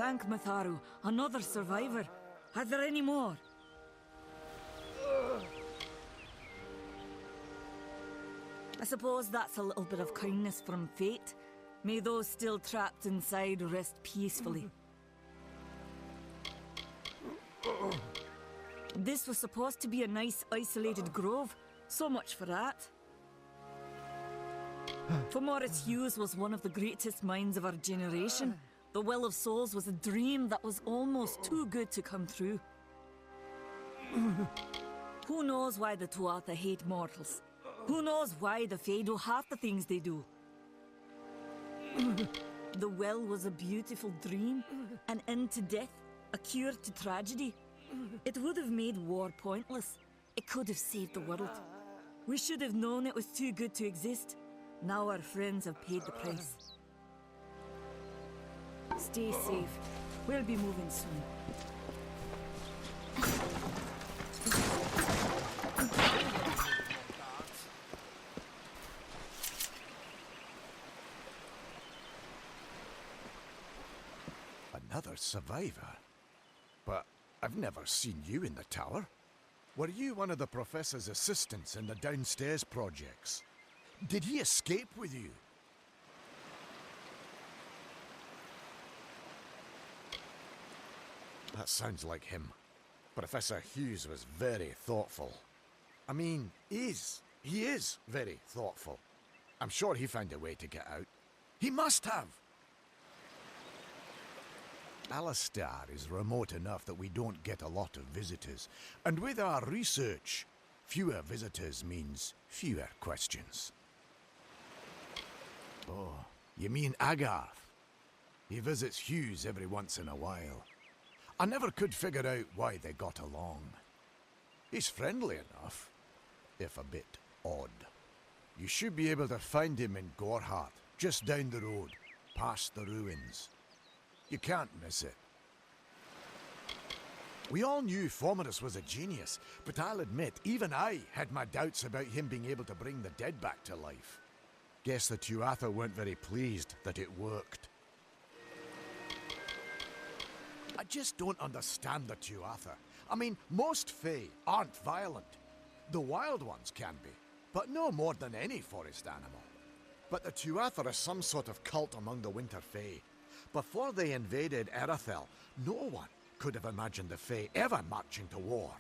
bank, Matharu. Another survivor. Are there any more? I suppose that's a little bit of kindness from fate. May those still trapped inside rest peacefully. This was supposed to be a nice, isolated grove. So much for that. For Morris Hughes was one of the greatest minds of our generation. The Well of Souls was a dream that was almost too good to come true. Who knows why the Tuatha hate mortals? Who knows why the Fae do half the things they do? The well was a beautiful dream, an end to death, a cure to tragedy. It would have made war pointless. It could have saved the world. We should have known it was too good to exist. Now our friends have paid the price. Stay safe. We'll be moving soon. Another survivor? But I've never seen you in the tower. Were you one of the Professor's assistants in the downstairs projects? Did he escape with you? That sounds like him. Professor Hughes was very thoughtful. I mean, he is very thoughtful. I'm sure he found a way to get out. He must have! Alistair is remote enough that we don't get a lot of visitors. And with our research, fewer visitors means fewer questions. Oh, you mean Agarth? He visits Hughes every once in a while. I never could figure out why they got along. He's friendly enough, if a bit odd. You should be able to find him in Gorhart, just down the road, past the ruins. You can't miss it. We all knew Fomerus was a genius, but I'll admit, even I had my doubts about him being able to bring the dead back to life. Guess the Tuatha weren't very pleased that it worked. I just don't understand the Tuatha. I mean, most Fae aren't violent. The wild ones can be, but no more than any forest animal. But the Tuatha are some sort of cult among the Winter Fae. Before they invaded Erethel, no one could have imagined the Fae ever marching to war.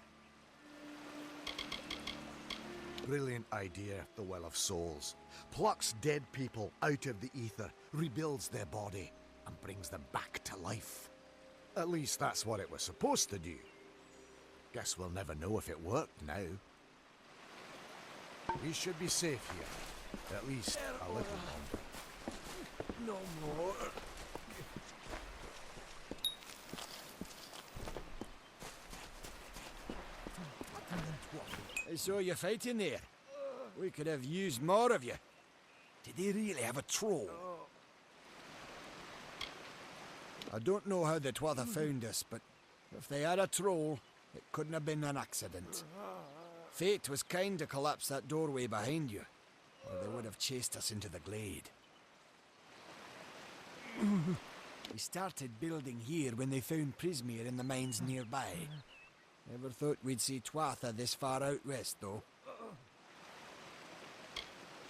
Brilliant idea, the Well of Souls. Plucks dead people out of the ether, rebuilds their body, and brings them back to life. At least that's what it was supposed to do. Guess we'll never know if it worked now. We should be safe here. At least a little longer. No more. I saw you fighting there. We could have used more of you. Did they really have a troll? I don't know how the Tuatha found us, but if they had a troll, it couldn't have been an accident. Fate was kind to collapse that doorway behind you, or they would have chased us into the glade. We started building here when they found Prismere in the mines nearby. Never thought we'd see Tuatha this far out west, though.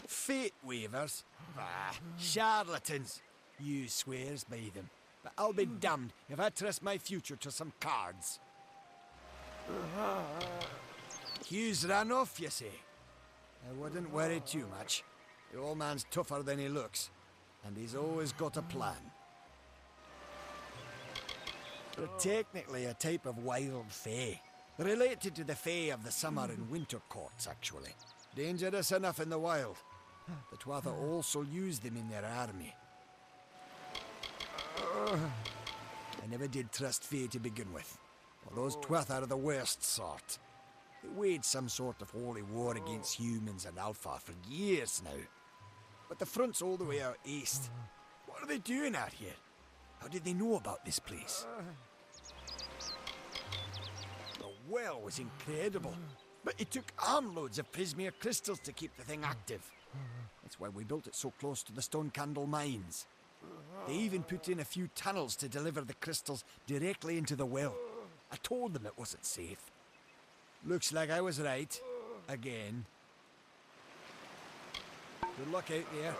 Fateweavers? Ah, charlatans. You swears by them. But I'll be damned if I trust my future to some cards. Hughes ran off, you say? I wouldn't worry too much. The old man's tougher than he looks, and he's always got a plan. They're technically a type of wild fae. Related to the fae of the summer and winter courts, actually. Dangerous enough in the wild. The Tuatha also use them in their army. I never did trust fae to begin with. Well, those Tuatha are the worst sort. They waged some sort of holy war against humans and Alpha for years now. But the front's all the way out east. What are they doing out here? How did they know about this place? The well was incredible, but it took armloads of Prismere crystals to keep the thing active. That's why we built it so close to the Stone Candle mines. They even put in a few tunnels to deliver the crystals directly into the well. I told them it wasn't safe. Looks like I was right. Again. Good luck out there.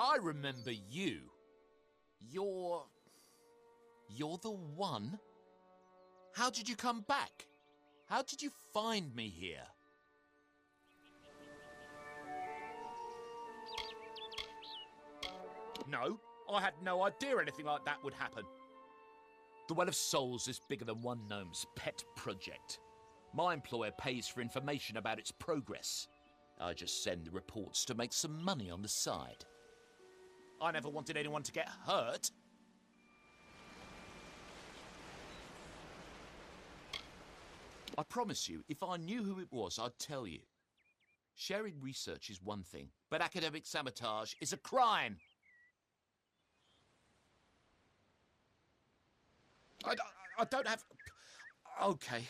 I remember you. You're the one? How did you come back? How did you find me here? No, I had no idea anything like that would happen. The Well of Souls is bigger than one gnome's pet project. My employer pays for information about its progress. I just send the reports to make some money on the side. I never wanted anyone to get hurt. I promise you, if I knew who it was, I'd tell you. Sharing research is one thing, but academic sabotage is a crime. I don't have... Okay,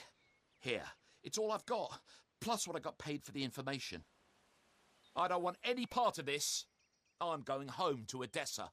here. It's all I've got, plus what I got paid for the information. I don't want any part of this. I'm going home to Odessa.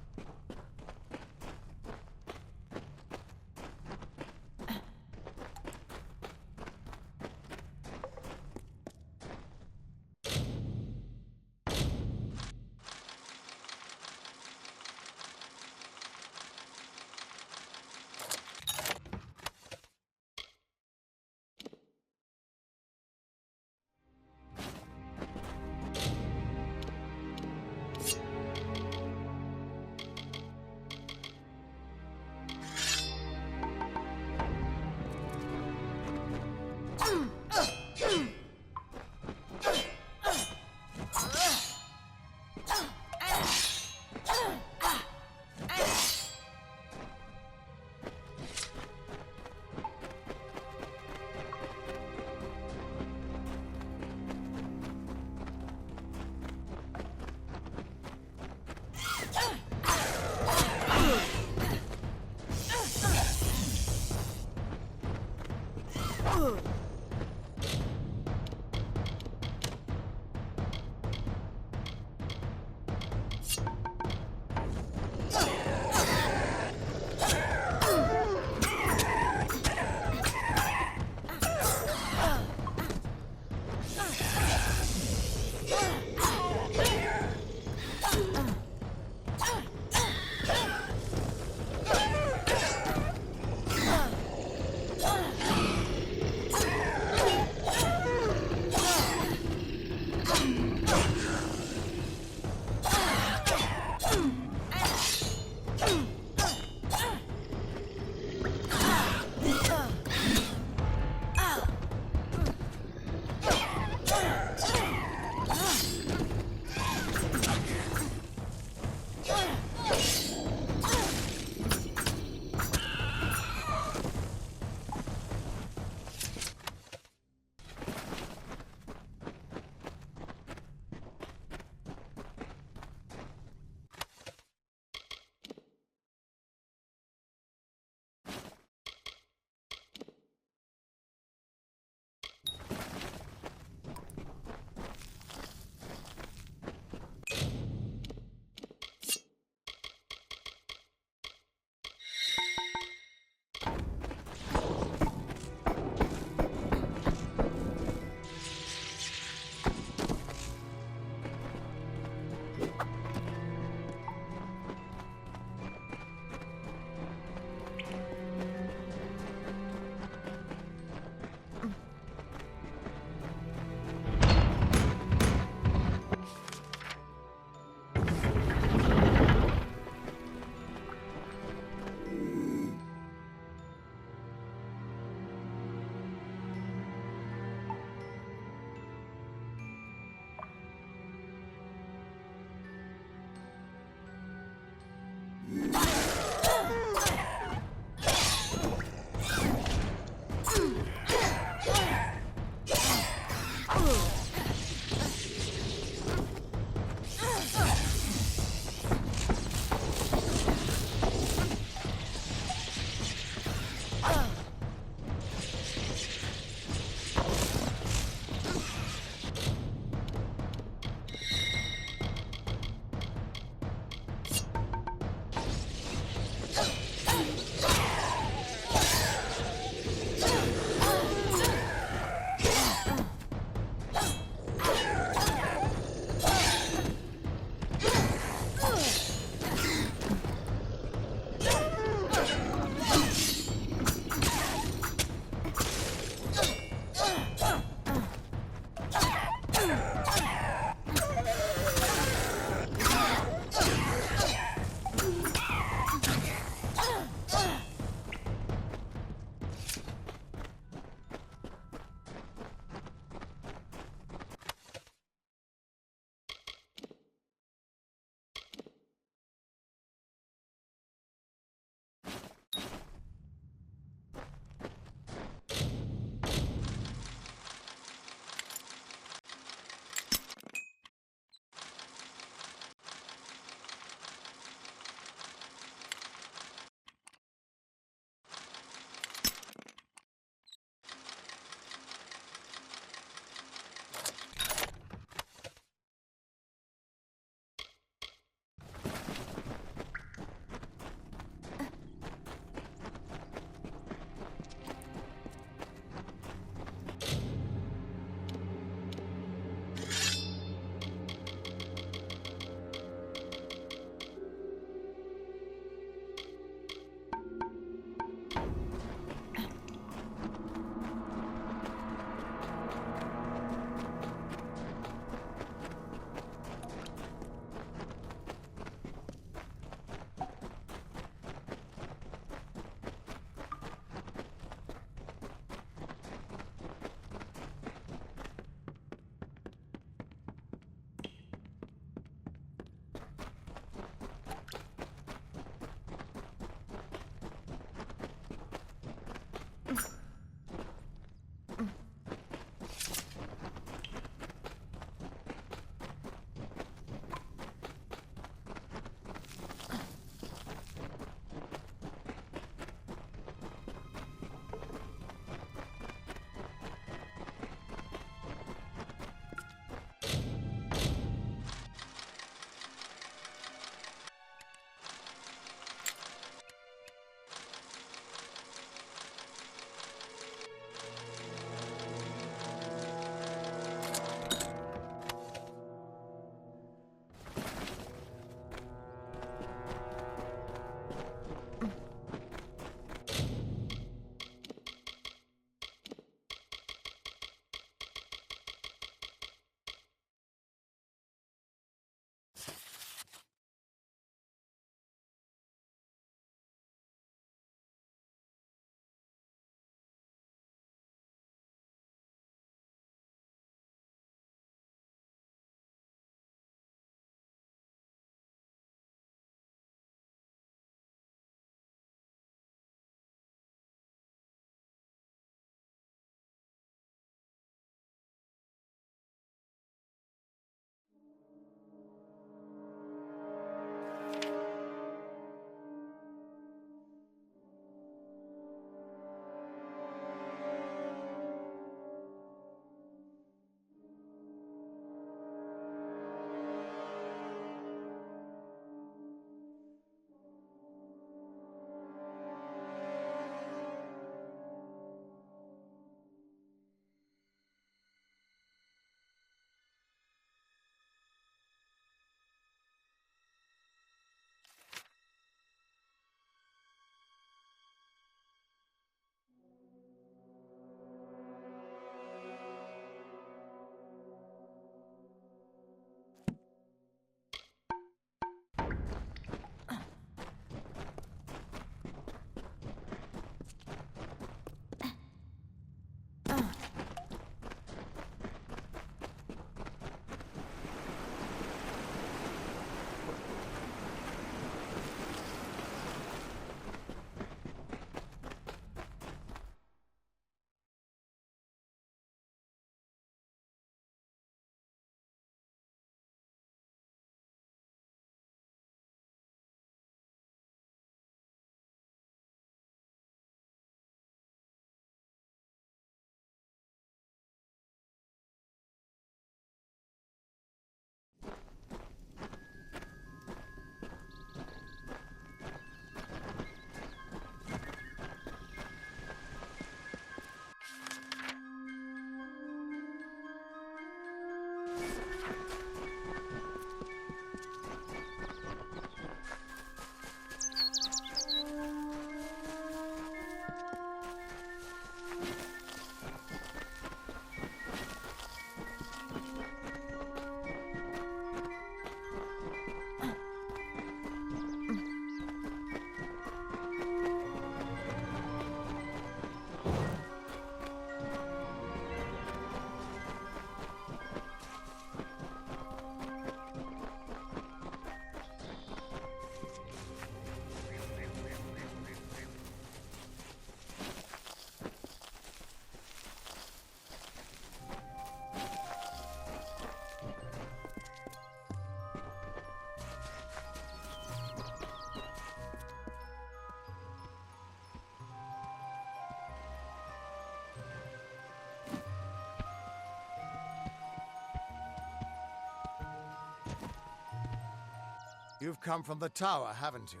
You've come from the tower, haven't you?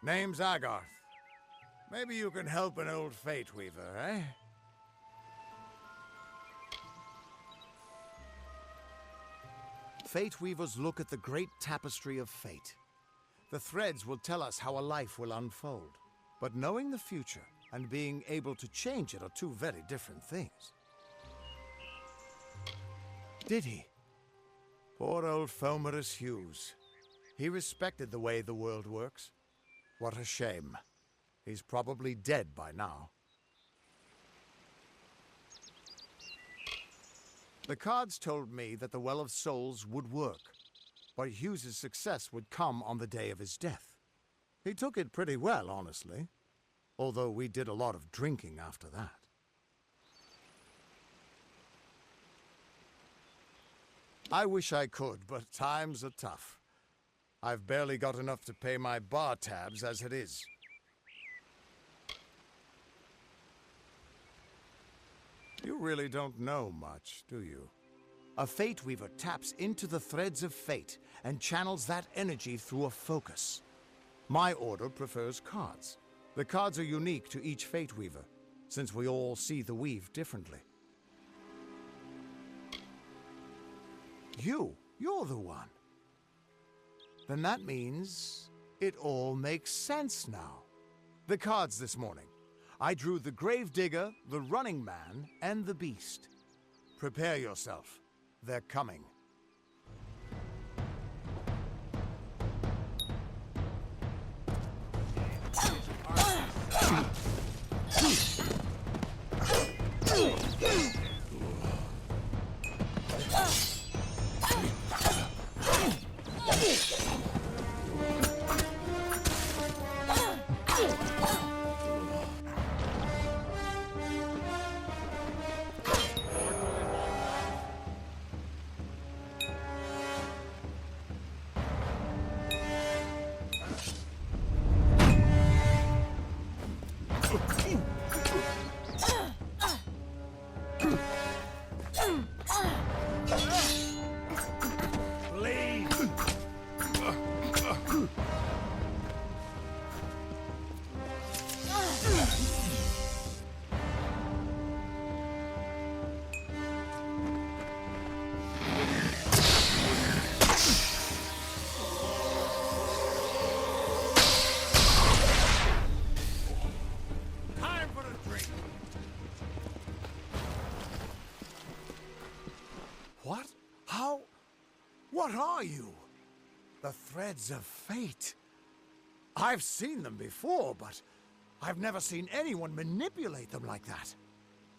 Name's Agarth. Maybe you can help an old fateweaver, eh? Fateweavers look at the great tapestry of fate. The threads will tell us how a life will unfold. But knowing the future and being able to change it are two very different things. Did he? Poor old Fomerus Hughes. He respected the way the world works. What a shame. He's probably dead by now. The cards told me that the Well of Souls would work, but Hughes's success would come on the day of his death. He took it pretty well, honestly, although we did a lot of drinking after that. I wish I could, but times are tough. I've barely got enough to pay my bar tabs as it is. You really don't know much, do you? A fateweaver taps into the threads of fate and channels that energy through a focus. My order prefers cards. The cards are unique to each fateweaver, since we all see the weave differently. You're the one. Then that means it all makes sense now. The cards this morning. I drew the Gravedigger, the Running Man, and the Beast. Prepare yourself. They're coming. What? How? What are you? The threads of fate. I've seen them before, but I've never seen anyone manipulate them like that.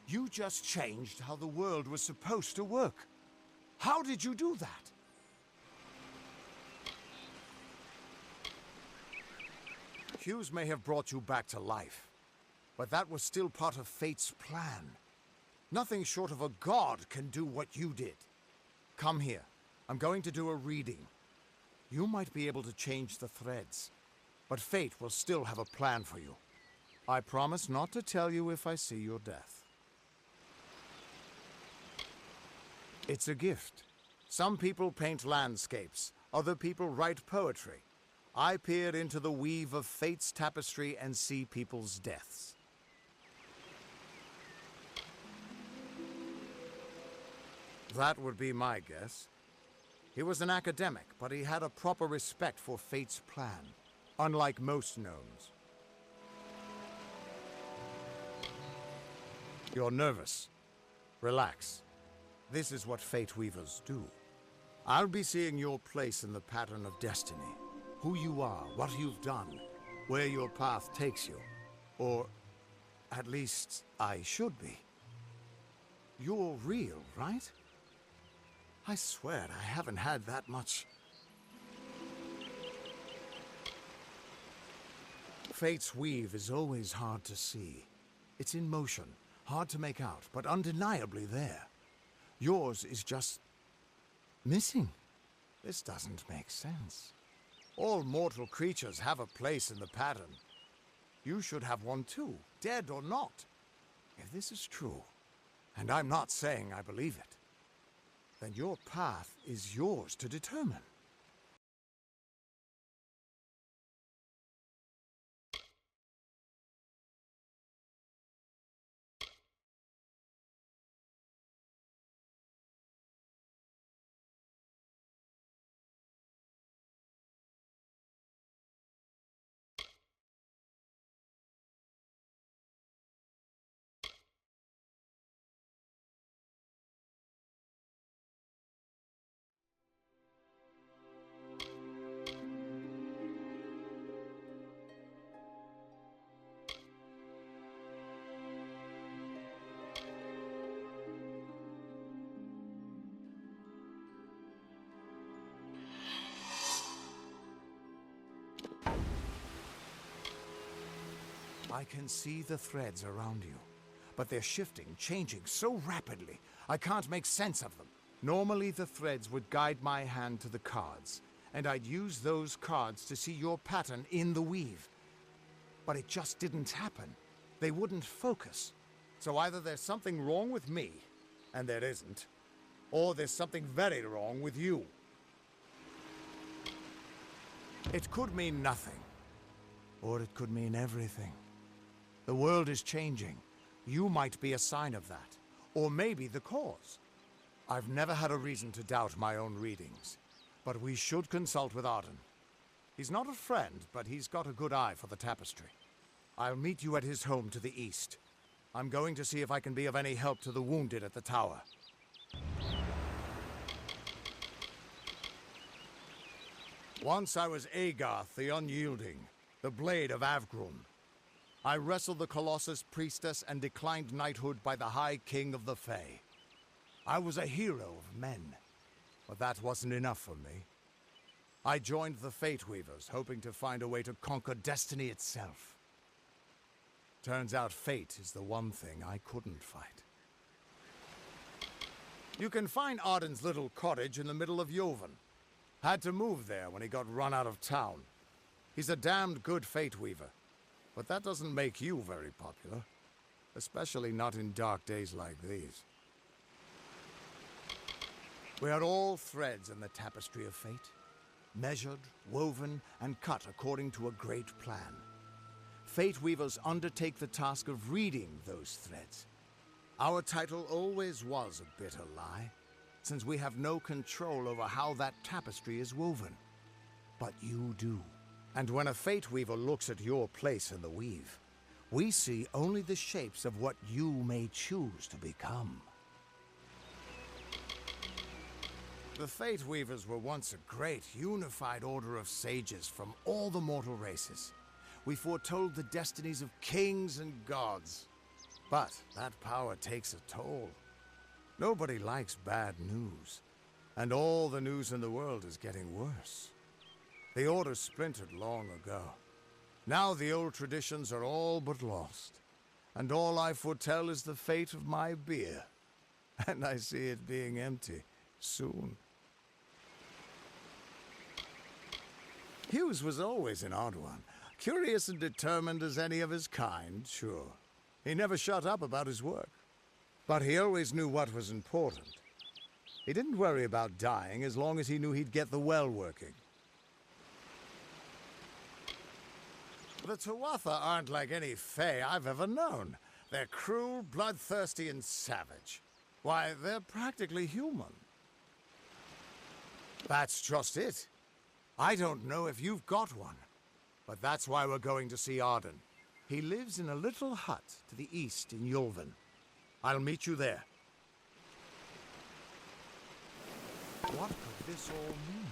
You just changed how the world was supposed to work. How did you do that? Hughes may have brought you back to life, but that was still part of fate's plan. Nothing short of a god can do what you did. Come here. I'm going to do a reading. You might be able to change the threads, but fate will still have a plan for you. I promise not to tell you if I see your death. It's a gift. Some people paint landscapes, other people write poetry. I peer into the weave of fate's tapestry and see people's deaths. That would be my guess. He was an academic, but he had a proper respect for fate's plan, unlike most gnomes. You're nervous. Relax. This is what fate weavers do. I'll be seeing your place in the pattern of destiny. Who you are, what you've done, where your path takes you. Or, at least, I should be. You're real, right? I swear I haven't had that much. Fate's weave is always hard to see. It's in motion, hard to make out, but undeniably there. Yours is just missing. This doesn't make sense. All mortal creatures have a place in the pattern. You should have one too, dead or not. If this is true, and I'm not saying I believe it, then your path is yours to determine. I can see the threads around you, but they're shifting, changing so rapidly, I can't make sense of them. Normally the threads would guide my hand to the cards, and I'd use those cards to see your pattern in the weave. But it just didn't happen. They wouldn't focus. So either there's something wrong with me, and there isn't, or there's something very wrong with you. It could mean nothing, or it could mean everything. The world is changing. You might be a sign of that, or maybe the cause. I've never had a reason to doubt my own readings, but we should consult with Arden. He's not a friend, but he's got a good eye for the tapestry. I'll meet you at his home to the east. I'm going to see if I can be of any help to the wounded at the tower. Once I was Agarth the Unyielding, the Blade of Avgrun. I wrestled the Colossus Priestess and declined knighthood by the High King of the Fae. I was a hero of men, but that wasn't enough for me. I joined the fateweavers, hoping to find a way to conquer destiny itself. Turns out fate is the one thing I couldn't fight. You can find Arden's little cottage in the middle of Joven. Had to move there when he got run out of town. He's a damned good fateweaver, but that doesn't make you very popular. Especially not in dark days like these. We are all threads in the tapestry of fate, measured, woven, and cut according to a great plan. Fate weavers undertake the task of reading those threads. Our title always was a bitter lie, since we have no control over how that tapestry is woven. But you do. And when a fate weaver looks at your place in the weave, we see only the shapes of what you may choose to become. The Fate Weavers were once a great, unified order of sages from all the mortal races. We foretold the destinies of kings and gods. But that power takes a toll. Nobody likes bad news. And all the news in the world is getting worse. The Order splintered long ago. Now the old traditions are all but lost. And all I foretell is the fate of my beer. And I see it being empty soon. Hughes was always an odd one. Curious and determined as any of his kind, sure. He never shut up about his work. But he always knew what was important. He didn't worry about dying as long as he knew he'd get the well working. The Tuatha aren't like any Fae I've ever known. They're cruel, bloodthirsty, and savage. Why, they're practically human. That's just it. I don't know if you've got one, but that's why we're going to see Arden. He lives in a little hut to the east in Yulven. I'll meet you there. What could this all mean?